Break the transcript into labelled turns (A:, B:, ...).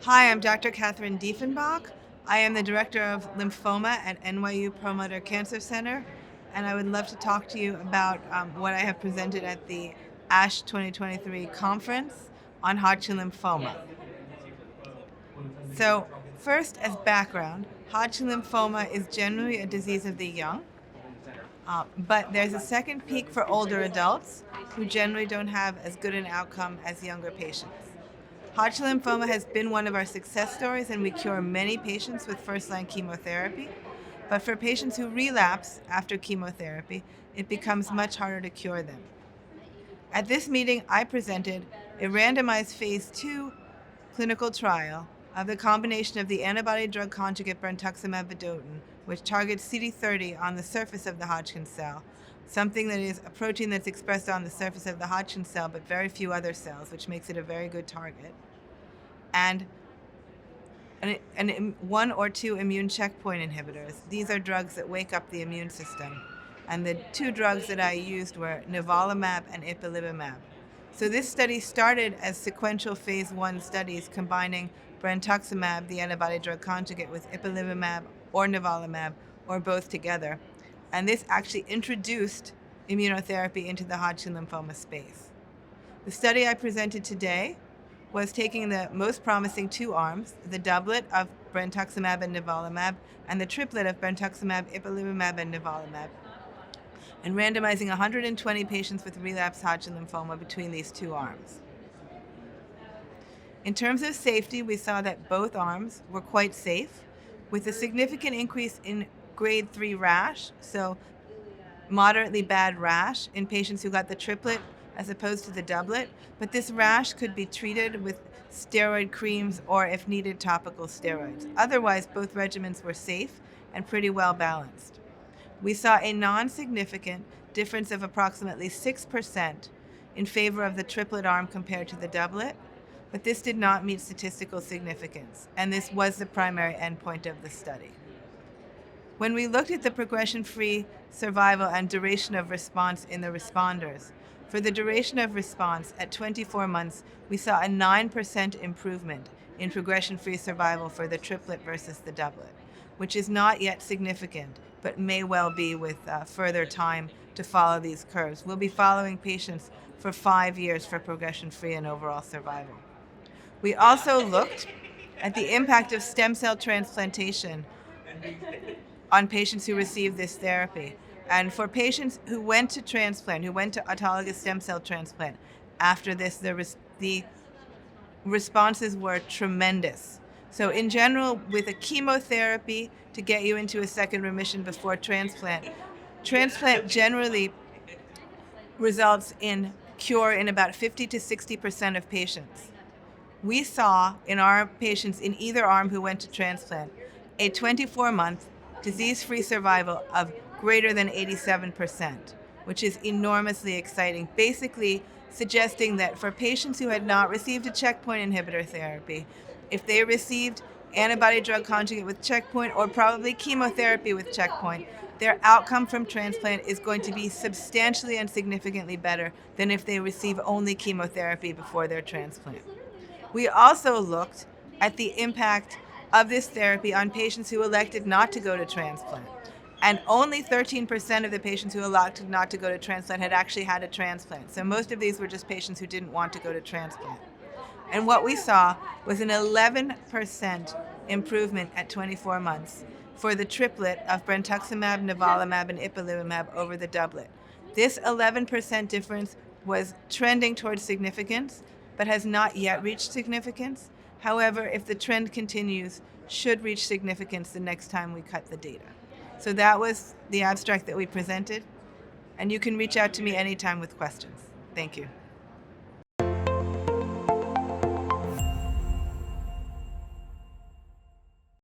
A: Hi, I'm Dr. Catherine Diefenbach. I am the Director of Lymphoma at NYU Perlmutter Cancer Center, and I would love to talk to you about what I have presented at the ASH 2023 conference on Hodgkin lymphoma. So first, as background, Hodgkin lymphoma is generally a disease of the young, but there's a second peak for older adults who generally don't have as good an outcome as younger patients. Hodgkin lymphoma has been one of our success stories, and we cure many patients with first-line chemotherapy. But for patients who relapse after chemotherapy, it becomes much harder to cure them. At this meeting, I presented a randomized phase 2 clinical trial of the combination of the antibody-drug conjugate Brentuximab Vedotin, which targets CD30 on the surface of the Hodgkin cell, something that is a protein that's expressed on the surface of the Hodgkin cell but very few other cells, which makes it a very good target, and one or two immune checkpoint inhibitors. These are drugs that wake up the immune system. And the two drugs that I used were Nivolumab and Ipilimumab. So this study started as sequential phase 1 studies combining Brentuximab, the antibody-drug conjugate, with Ipilimumab or Nivolumab, or both together. And this actually introduced immunotherapy into the Hodgkin lymphoma space. The study I presented today was taking the most promising two arms, the doublet of Brentuximab and Nivolumab, and the triplet of Brentuximab, Ipilimumab, and Nivolumab, and randomizing 120 patients with relapsed Hodgkin lymphoma between these two arms. In terms of safety, we saw that both arms were quite safe, with a significant increase in grade 3 rash, so moderately bad rash in patients who got the triplet as opposed to the doublet, but this rash could be treated with steroid creams or, if needed, topical steroids. Otherwise, both regimens were safe and pretty well balanced. We saw a non-significant difference of approximately 6% in favor of the triplet arm compared to the doublet, but this did not meet statistical significance, and this was the primary endpoint of the study. When we looked at the progression-free survival and duration of response in the responders, for the duration of response at 24 months, we saw a 9% improvement in progression-free survival for the triplet versus the doublet, which is not yet significant, but may well be with further time to follow these curves. We'll be following patients for 5 years for progression-free and overall survival. We also looked at the impact of stem cell transplantation on patients who received this therapy. And for patients who went to transplant, who went to autologous stem cell transplant, after this, the responses were tremendous. So in general, with a chemotherapy to get you into a second remission before transplant generally results in cure in about 50 to 60% of patients. We saw in our patients in either arm who went to transplant a 24-month disease-free survival of greater than 87%, which is enormously exciting, basically suggesting that for patients who had not received a checkpoint inhibitor therapy, if they received antibody-drug conjugate with checkpoint or probably chemotherapy with checkpoint, their outcome from transplant is going to be substantially and significantly better than if they receive only chemotherapy before their transplant. We also looked at the impact of this therapy on patients who elected not to go to transplant. And only 13% of the patients who elected not to go to transplant had actually had a transplant. So most of these were just patients who didn't want to go to transplant. And what we saw was an 11% improvement at 24 months for the triplet of Brentuximab, Nivolumab, and Ipilimumab over the doublet. This 11% difference was trending towards significance, but has not yet reached significance. However, if the trend continues, should reach significance the next time we cut the data. So that was the abstract that we presented, and you can reach out to me anytime with questions. Thank you.